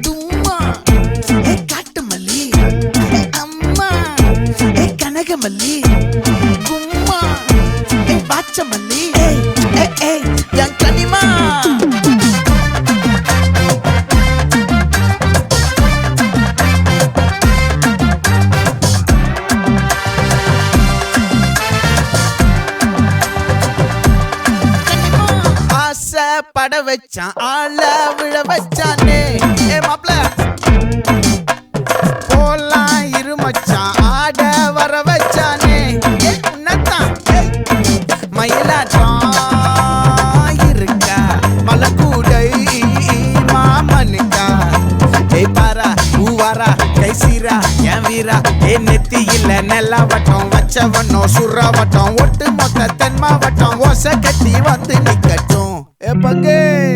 தும்மா ஏ காட்டு மல்லி ஏ அம்மா ஏ கனகமல்லி கும்மா ஏ பாச்ச மல்லி ஏய் என் கனிமா பட வச்சான் ஆள விழ வச்சானே ஏ மாப்ள போலாம் இருமச்சான் ஆட வர வச்சானே ஏ உன்னத்தான் மயிலாட்டம் இருக்கா மலக்கூடை மாமனுக்கா ஏய் பாரா பூவாரா கைசீரா என் வீரா ஏ நெத்தி இல்ல நெல்லா வட்டம் வச்சவனோ சுறா வட்டம் ஒட்டு மொத்த தென் மாவட்டம் ஓசை கட்டி வந்து நிக்கட்டும். É pra quem?